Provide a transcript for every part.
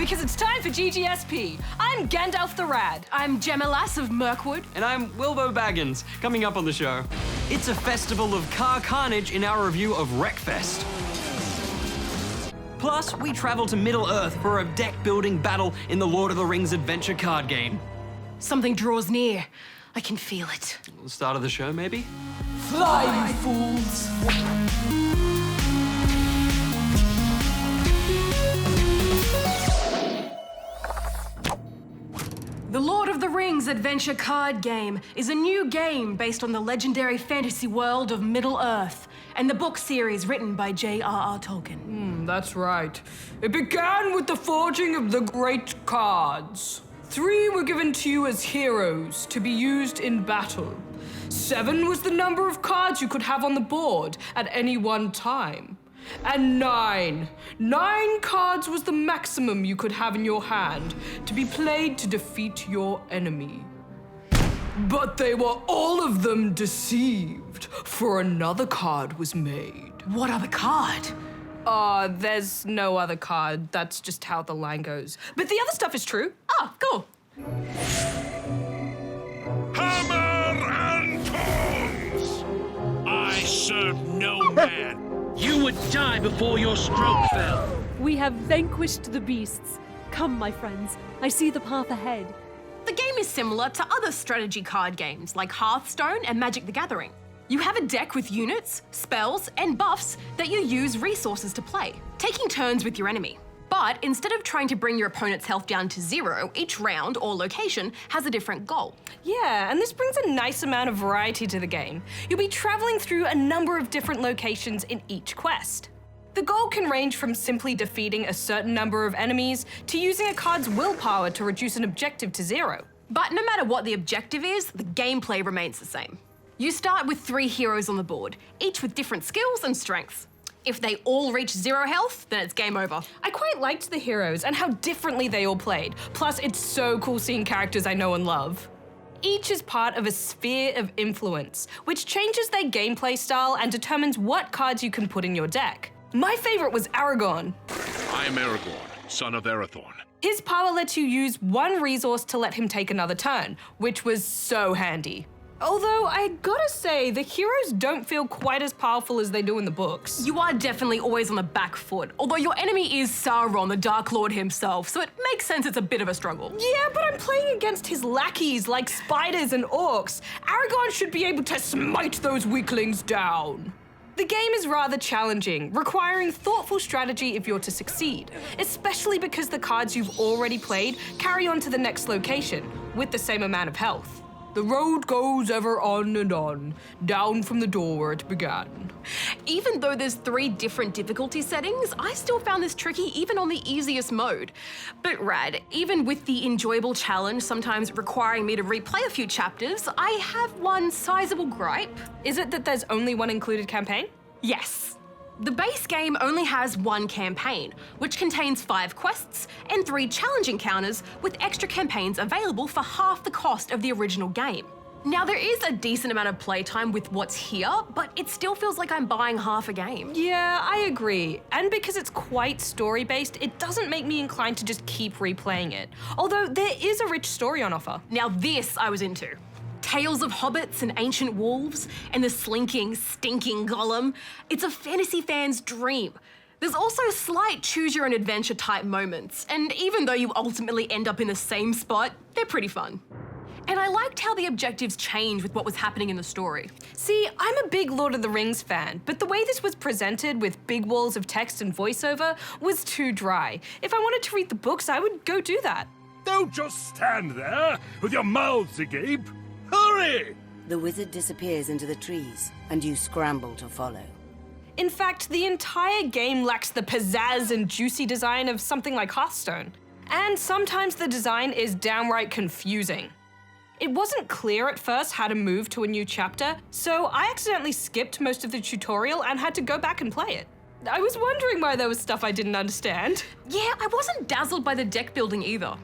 because it's time for GGSP. I'm Gandalf the Rad. I'm Gemma Lass of Mirkwood. And I'm Wilbo Baggins. Coming up on the show, it's a festival of car carnage in our review of Wreckfest. Plus, we travel to Middle-earth for a deck-building battle in the Lord of the Rings adventure card game. Something draws near. I can feel it. The start of the show, maybe? Fly, you fools! The Lord of the Rings adventure card game is a new game based on the legendary fantasy world of Middle-earth and the book series written by J.R.R. Tolkien. That's right. It began with the forging of the great cards. 3 were given to you as heroes to be used in battle. 7 was the number of cards you could have on the board at any one time. And 9 cards was the maximum you could have in your hand to be played to defeat your enemy. But they were all of them deceived, for another card was made. What other card? There's no other card. That's just how the line goes. But the other stuff is true. Oh, cool. Hammer and tongs! I serve no man. You would die before your stroke fell. We have vanquished the beasts. Come, my friends. I see the path ahead. The game is similar to other strategy card games like Hearthstone and Magic the Gathering. You have a deck with units, spells, and buffs that you use resources to play, taking turns with your enemy. But instead of trying to bring your opponent's health down to 0, each round or location has a different goal. Yeah, and this brings a nice amount of variety to the game. You'll be traveling through a number of different locations in each quest. The goal can range from simply defeating a certain number of enemies to using a card's willpower to reduce an objective to 0. But no matter what the objective is, the gameplay remains the same. You start with 3 heroes on the board, each with different skills and strengths. If they all reach 0 health, then it's game over. I quite liked the heroes and how differently they all played. Plus, it's so cool seeing characters I know and love. Each is part of a sphere of influence, which changes their gameplay style and determines what cards you can put in your deck. My favorite was Aragorn. I am Aragorn, son of Arathorn. His power lets you use 1 resource to let him take another turn, which was so handy. Although, I gotta say, the heroes don't feel quite as powerful as they do in the books. You are definitely always on the back foot, although your enemy is Sauron, the Dark Lord himself, so it makes sense it's a bit of a struggle. Yeah, but I'm playing against his lackeys like spiders and orcs. Aragorn should be able to smite those weaklings down. The game is rather challenging, requiring thoughtful strategy if you're to succeed, especially because the cards you've already played carry on to the next location with the same amount of health. The road goes ever on and on, down from the door where it began. Even though there's 3 different difficulty settings, I still found this tricky even on the easiest mode. But Rad, even with the enjoyable challenge sometimes requiring me to replay a few chapters, I have one sizable gripe. Is it that there's only 1 included campaign? Yes. The base game only has 1 campaign, which contains 5 quests and 3 challenge encounters with extra campaigns available for half the cost of the original game. Now, there is a decent amount of playtime with what's here, but it still feels like I'm buying half a game. Yeah, I agree. And because it's quite story-based, it doesn't make me inclined to just keep replaying it. Although there is a rich story on offer. Now this I was into. Tales of hobbits and ancient wolves, and the slinking, stinking Gollum. It's a fantasy fan's dream. There's also slight choose-your-own-adventure type moments, and even though you ultimately end up in the same spot, they're pretty fun. And I liked how the objectives changed with what was happening in the story. See, I'm a big Lord of the Rings fan, but the way this was presented with big walls of text and voiceover was too dry. If I wanted to read the books, I would go do that. Don't just stand there with your mouths agape. Hurry! The wizard disappears into the trees, and you scramble to follow. In fact, the entire game lacks the pizzazz and juicy design of something like Hearthstone. And sometimes the design is downright confusing. It wasn't clear at first how to move to a new chapter, so I accidentally skipped most of the tutorial and had to go back and play it. I was wondering why there was stuff I didn't understand. Yeah, I wasn't dazzled by the deck building either.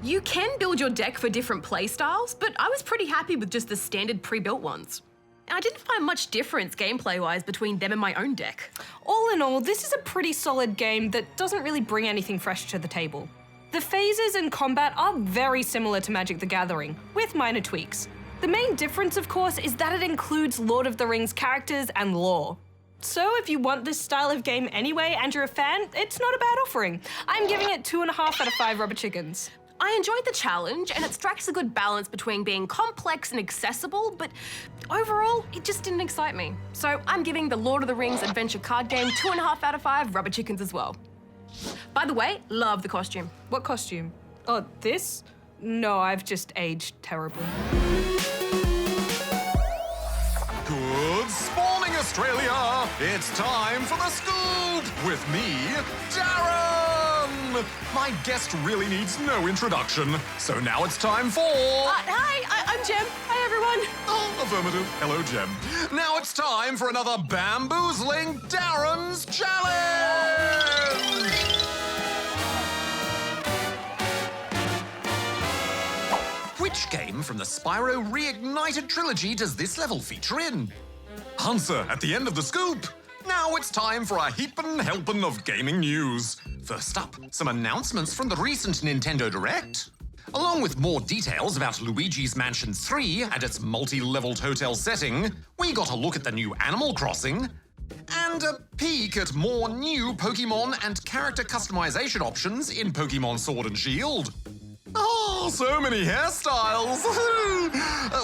You can build your deck for different playstyles, but I was pretty happy with just the standard pre-built ones. And I didn't find much difference gameplay-wise between them and my own deck. All in all, this is a pretty solid game that doesn't really bring anything fresh to the table. The The phases in combat are very similar to Magic the Gathering, with minor tweaks. The main difference, of course, is that it includes Lord of the Rings characters and lore. So if you want this style of game anyway and you're a fan, it's not a bad offering. I'm giving it 2.5 out of 5 rubber chickens. I enjoyed the challenge, and it strikes a good balance between being complex and accessible, but overall, it just didn't excite me. So I'm giving the Lord of the Rings adventure card game 2.5 out of 5 rubber chickens as well. By the way, love the costume. What costume? Oh, this? No, I've just aged terribly. Good spawning, Australia! It's time for the scoop with me, Darren! My guest really needs no introduction, so now it's time for... Hi, I'm Jem. Hi, everyone. Oh, affirmative. Hello, Jem. Now it's time for another bamboozling Darren's Challenge! Which game from the Spyro Reignited trilogy does this level feature in? Answer at the end of the scoop. Now it's time for a heapin' helpin' of gaming news. First up, some announcements from the recent Nintendo Direct. Along with more details about Luigi's Mansion 3 and its multi-leveled hotel setting, we got a look at the new Animal Crossing, and a peek at more new Pokemon and character customization options in Pokemon Sword and Shield. Oh, so many hairstyles!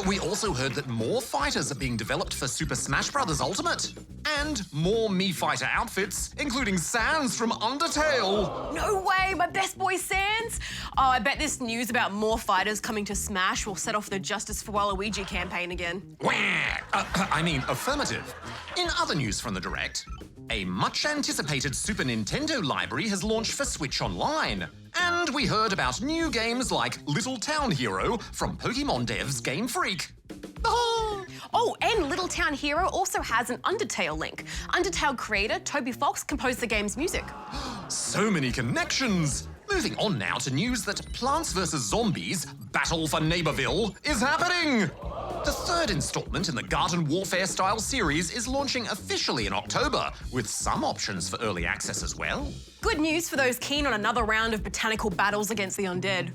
We also heard that more fighters are being developed for Super Smash Bros. Ultimate. And more Mii Fighter outfits, including Sans from Undertale. No way, my best boy Sans. Oh, I bet this news about more fighters coming to Smash will set off the Justice for Waluigi campaign again. Affirmative. In other news from the Direct, a much-anticipated Super Nintendo library has launched for Switch Online. And we heard about new games like Little Town Hero from Pokemon devs Game Freak. Oh, and Little Town Hero also has an Undertale link. Undertale creator Toby Fox composed the game's music. So many connections! Moving on now to news that Plants vs. Zombies Battle for Neighborville is happening! The third installment in the Garden Warfare-style series is launching officially in October, with some options for early access as well. Good news for those keen on another round of botanical battles against the undead.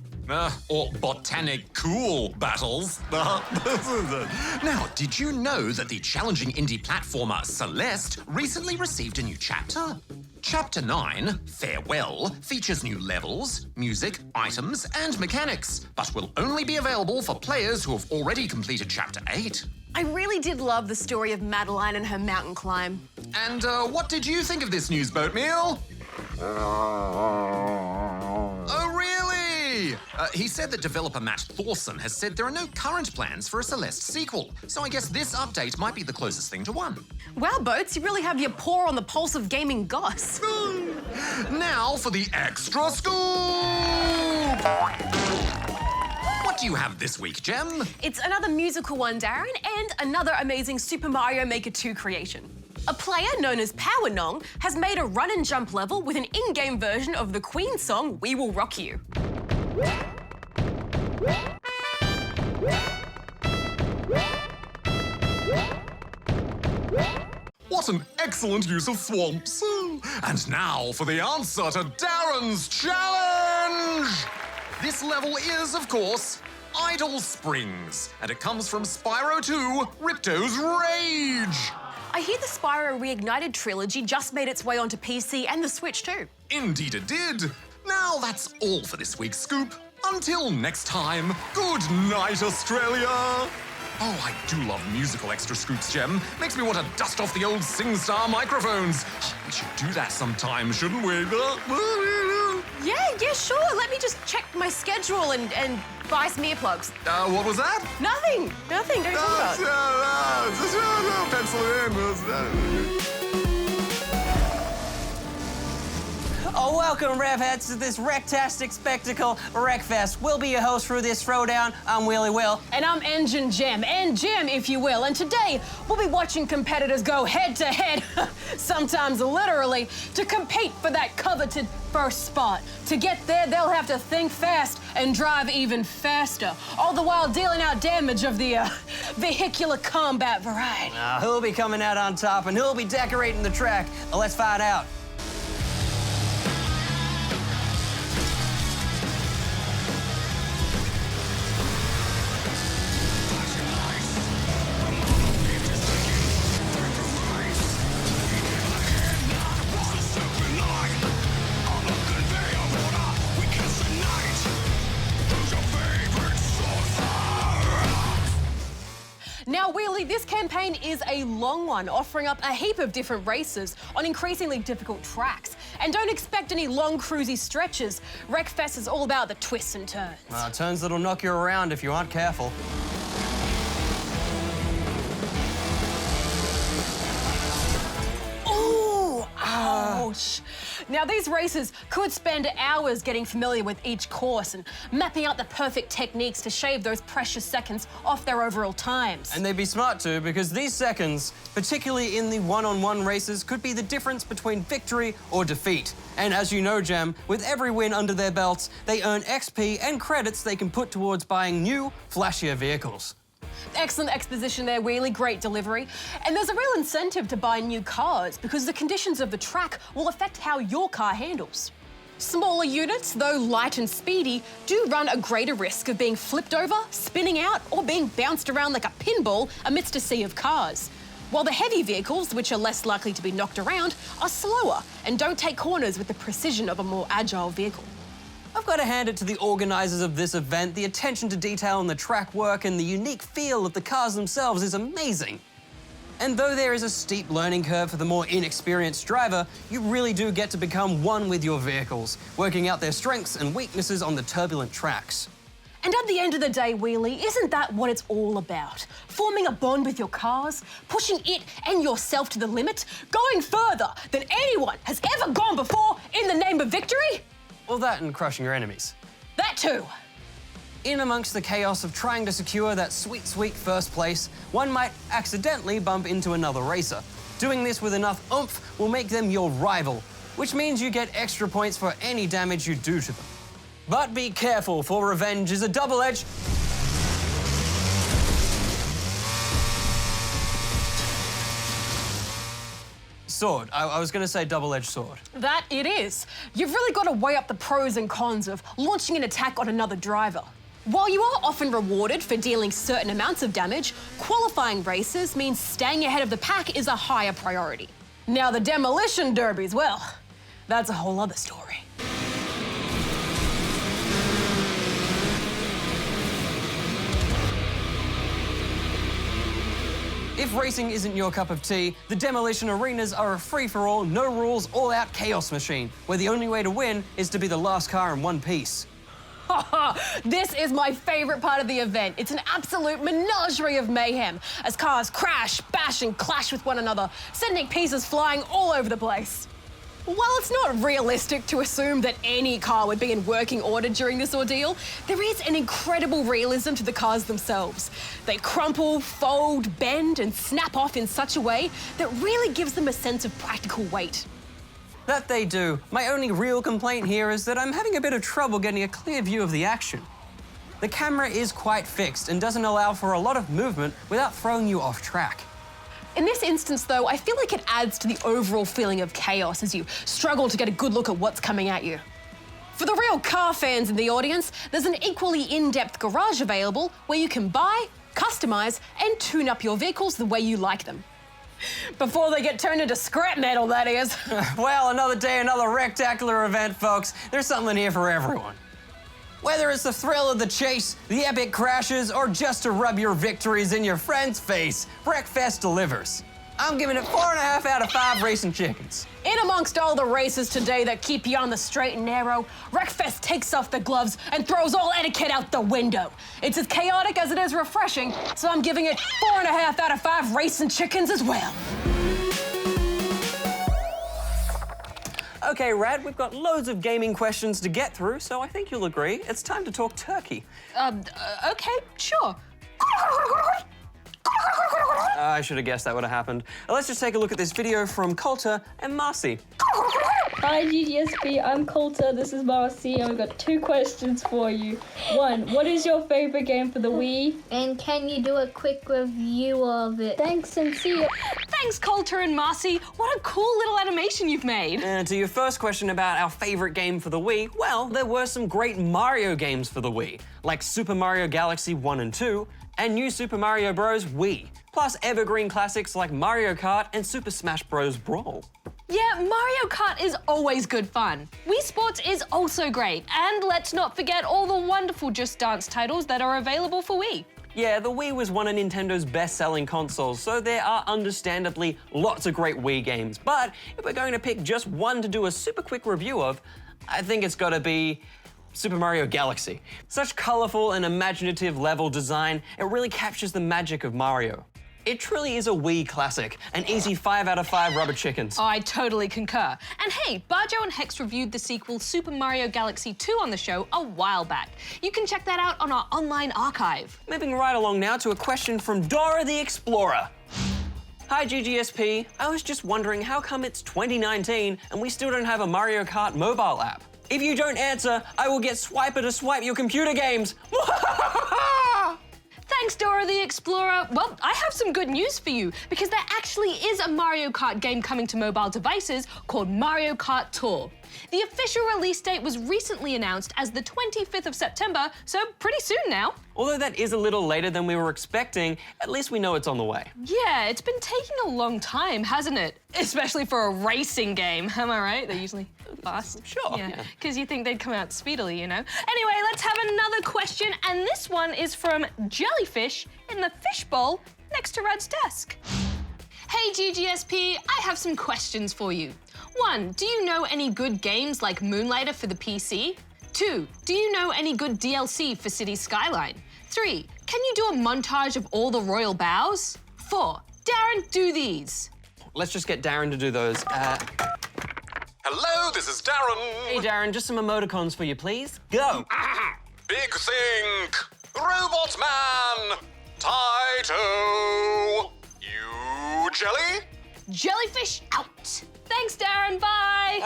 Or botanic cool battles. Now, did you know that the challenging indie platformer Celeste recently received a new chapter? Chapter 9, Farewell, features new levels, music, items, and mechanics, but will only be available for players who have already completed Chapter 8. I really did love the story of Madeline and her mountain climb. And what did you think of this news, Boatmeal? Oh, really? He said that developer Matt Thorson has said there are no current plans for a Celeste sequel, so I guess this update might be the closest thing to one. Wow, Boats, you really have your paw on the pulse of gaming goss. Now for the extra scoop! What do you have this week, Jem? It's another musical one, Darren, and another amazing Super Mario Maker 2 creation. A player known as Power Nong has made a run and jump level with an in-game version of the Queen song We Will Rock You. What an excellent use of swamps! And now for the answer to Darren's challenge! This level is, of course, Idle Springs, and it comes from Spyro 2, Ripto's Rage! I hear the Spyro Reignited trilogy just made its way onto PC and the Switch too. Indeed it did! Now that's all for this week's scoop. Until next time, good night, Australia! Oh, I do love musical extra scoops, Jem. Makes me want to dust off the old SingStar microphones. We should do that sometime, shouldn't we? Yeah, sure. Let me just check my schedule and buy some earplugs. What was that? Nothing. Don't talk about it. Pencil it in. Oh, welcome, Revheads, to this wrecktastic spectacle, Wreckfest. We'll be your host through this throwdown. I'm Wheelie Will. And I'm Engine Jem, and Jim, if you will. And today, we'll be watching competitors go head-to-head, sometimes literally, to compete for that coveted first spot. To get there, they'll have to think fast and drive even faster, all the while dealing out damage of the vehicular combat variety. Who'll be coming out on top, and who'll be decorating the track? Well, let's find out. this campaign is a long one, offering up a heap of different races on increasingly difficult tracks. And don't expect any long, cruisy stretches. Wreckfest is all about the twists and turns. Turns that'll knock you around if you aren't careful. Ouch. Now, these racers could spend hours getting familiar with each course and mapping out the perfect techniques to shave those precious seconds off their overall times. And they'd be smart too, because these seconds, particularly in the one-on-one races, could be the difference between victory or defeat. And as you know, Jam, with every win under their belts, they earn XP and credits they can put towards buying new, flashier vehicles. Excellent exposition there, Wheelie. Great delivery. And there's a real incentive to buy new cars because the conditions of the track will affect how your car handles. Smaller units, though light and speedy, do run a greater risk of being flipped over, spinning out, or being bounced around like a pinball amidst a sea of cars. While the heavy vehicles, which are less likely to be knocked around, are slower and don't take corners with the precision of a more agile vehicle. I've got to hand it to the organisers of this event. The attention to detail in the track work and the unique feel of the cars themselves is amazing. And though there is a steep learning curve for the more inexperienced driver, you really do get to become one with your vehicles, working out their strengths and weaknesses on the turbulent tracks. And at the end of the day, Wheelie, isn't that what it's all about? Forming a bond with your cars, pushing it and yourself to the limit, going further than anyone has ever gone before in the name of victory? Well, that and crushing your enemies. That too. In amongst the chaos of trying to secure that sweet, sweet first place, one might accidentally bump into another racer. Doing this with enough oomph will make them your rival, which means you get extra points for any damage you do to them. But be careful, for revenge is a double-edged... sword. I was going to say double-edged sword. That it is. You've really got to weigh up the pros and cons of launching an attack on another driver. While you are often rewarded for dealing certain amounts of damage, qualifying races means staying ahead of the pack is a higher priority. Now, the demolition derbies, well, that's a whole other story. If racing isn't your cup of tea, the demolition arenas are a free-for-all, no-rules, all-out chaos machine, where the only way to win is to be the last car in one piece. This is my favorite part of the event. It's an absolute menagerie of mayhem as cars crash, bash, and clash with one another, sending pieces flying all over the place. While it's not realistic to assume that any car would be in working order during this ordeal, there is an incredible realism to the cars themselves. They crumple, fold, bend, and snap off in such a way that really gives them a sense of practical weight. That they do. My only real complaint here is that I'm having a bit of trouble getting a clear view of the action. The camera is quite fixed and doesn't allow for a lot of movement without throwing you off track. In this instance, though, I feel like it adds to the overall feeling of chaos as you struggle to get a good look at what's coming at you. For the real car fans in the audience, there's an equally in-depth garage available where you can buy, customize, and tune up your vehicles the way you like them. Before they get turned into scrap metal, that is. Well, another day, another rectacular event, folks. There's something here for everyone. Whether it's the thrill of the chase, the epic crashes, or just to rub your victories in your friend's face, Wreckfest delivers. I'm giving it 4.5 out of 5 racing chickens. In amongst all the races today that keep you on the straight and narrow, Wreckfest takes off the gloves and throws all etiquette out the window. It's as chaotic as it is refreshing, so I'm giving it 4.5 out of 5 racing chickens as well. Okay, Rad, we've got loads of gaming questions to get through, so I think you'll agree it's time to talk turkey. Okay, sure. I should have guessed that would have happened. Let's just take a look at this video from Coulter and Marcy. Hi GGSP, I'm Coulter, this is Marcy, and we've got 2 questions for you. 1, what is your favorite game for the Wii? And can you do a quick review of it? Thanks and see you. Thanks, Coulter and Marcy. What a cool little animation you've made. And to your first question about our favorite game for the Wii, well, there were some great Mario games for the Wii, like Super Mario Galaxy 1 and 2, and New Super Mario Bros. Wii, plus evergreen classics like Mario Kart and Super Smash Bros. Brawl. Yeah, Mario Kart is always good fun. Wii Sports is also great, and let's not forget all the wonderful Just Dance titles that are available for Wii. Yeah, the Wii was one of Nintendo's best-selling consoles, so there are understandably lots of great Wii games. But if we're going to pick just one to do a super quick review of, I think it's gotta be Super Mario Galaxy. Such colorful and imaginative level design, it really captures the magic of Mario. It truly is a Wii classic, an easy 5 out of 5 rubber chickens. Oh, I totally concur. And hey, Barjo and Hex reviewed the sequel Super Mario Galaxy 2 on the show a while back. You can check that out on our online archive. Moving right along now to a question from Dora the Explorer. Hi GGSP, I was just wondering how come it's 2019 and we still don't have a Mario Kart mobile app? If you don't answer, I will get Swiper to swipe your computer games. Thanks, Dora the Explorer. Well, I have some good news for you, because there actually is a Mario Kart game coming to mobile devices called Mario Kart Tour. The official release date was recently announced as the 25th of September, so pretty soon now. Although that is a little later than we were expecting, at least we know it's on the way. Yeah, it's been taking a long time, hasn't it? Especially for a racing game, am I right? They're usually fast. Sure. Yeah, because you think they'd come out speedily, you know? Anyway, let's have another question, and this one is from Jellyfish in the fishbowl next to Rad's desk. Hey GGSP, I have some questions for you. 1, do you know any good games like Moonlighter for the PC? 2, do you know any good DLC for City Skyline? 3, can you do a montage of all the royal bows? 4, Darren, do these. Let's just get Darren to do those. Hello, this is Darren. Hey Darren, just some emoticons for you, please. Go. Big Think, Robot Man, Taito, you jelly? Jellyfish out. Thanks, Darren, bye.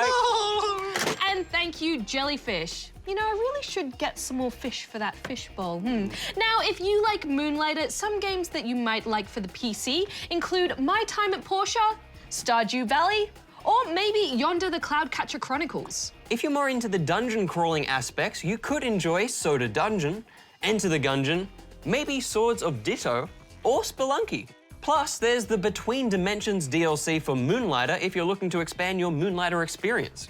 And thank you, Jellyfish. You know, I really should get some more fish for that fishbowl. Now, if you like Moonlighter, some games that you might like for the PC include My Time at Portia, Stardew Valley, or maybe Yonder the Cloudcatcher Chronicles. If you're more into the dungeon crawling aspects, you could enjoy Soda Dungeon, Enter the Gungeon, maybe Swords of Ditto, or Spelunky. Plus, there's the Between Dimensions DLC for Moonlighter if you're looking to expand your Moonlighter experience.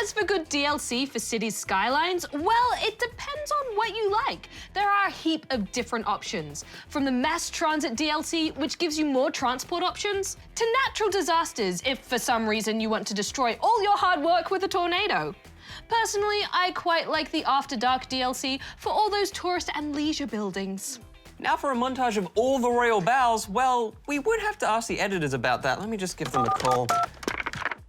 As for good DLC for Cities Skylines, well, it depends on what you like. There are a heap of different options. From the Mass Transit DLC, which gives you more transport options, to natural disasters if for some reason you want to destroy all your hard work with a tornado. Personally, I quite like the After Dark DLC for all those tourist and leisure buildings. Now for a montage of all the royal bows, well, we would have to ask the editors about that. Let me just give them a call.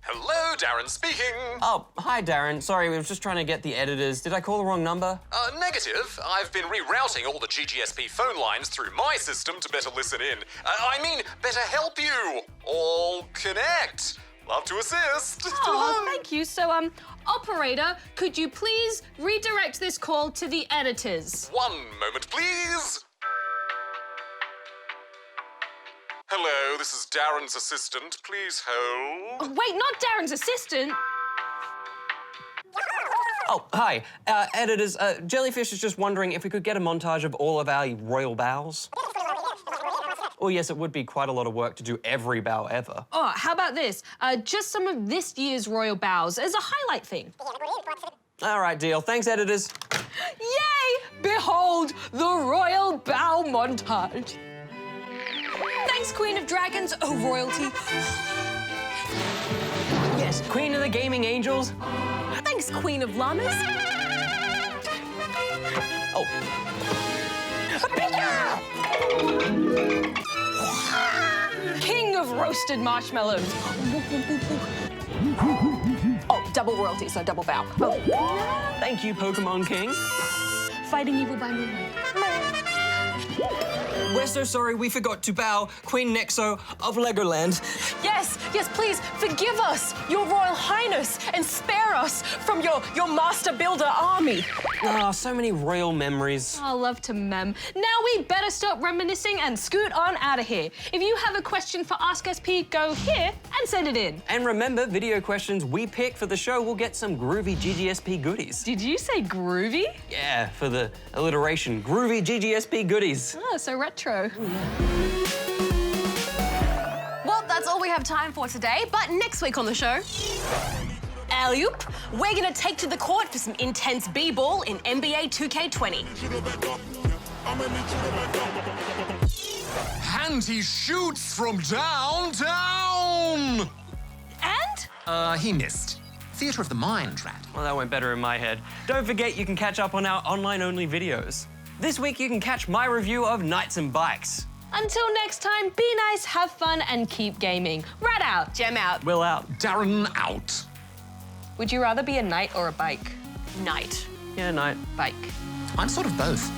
Hello, Darren speaking. Oh, hi Darren. Sorry, we were just trying to get the editors. Did I call the wrong number? Negative. I've been rerouting all the GGSP phone lines through my system to better listen in. I mean, better help you. All connect. Love to assist. Oh, thank you. So, operator, could you please redirect this call to the editors? One moment, please. Hello, this is Darren's assistant. Please hold. Wait, not Darren's assistant. Oh, hi. Editors, Jellyfish is just wondering if we could get a montage of all of our royal bows. Oh, yes, it would be quite a lot of work to do every bow ever. Oh, how about this? Just some of this year's royal bows as a highlight thing. All right, deal. Thanks, editors. Yay! Behold the royal bow montage. Thanks, Queen of Dragons, oh royalty. Yes, Queen of the Gaming Angels. Thanks, Queen of Llamas. Oh. King of roasted marshmallows. Oh, double royalty, so double bow. Oh. Thank you, Pokemon King. Fighting evil by moonlight. We're so sorry we forgot to bow Queen Nexo of Legoland. Yes, please, forgive us, your Royal Highness, and spare us from your master builder army. Ah, so many royal memories. I love to mem. Now we better stop reminiscing and scoot on out of here. If you have a question for Ask SP, go here and send it in. And remember, video questions we pick for the show will get some groovy GGSP goodies. Did you say groovy? Yeah, for the alliteration, groovy GGSP goodies. Oh, so retro. Well, that's all we have time for today, but next week on the show, alley-oop, we're gonna take to the court for some intense b-ball in NBA 2K20. And he shoots from downtown! And? He missed. Theatre of the mind, Trad. Well, that went better in my head. Don't forget you can catch up on our online-only videos. This week you can catch my review of Knights and Bikes. Until next time, be nice, have fun, and keep gaming. Rad out. Gem out. Will out. Darren out. Would you rather be a knight or a bike? Night. Yeah, night. Bike. I'm sort of both.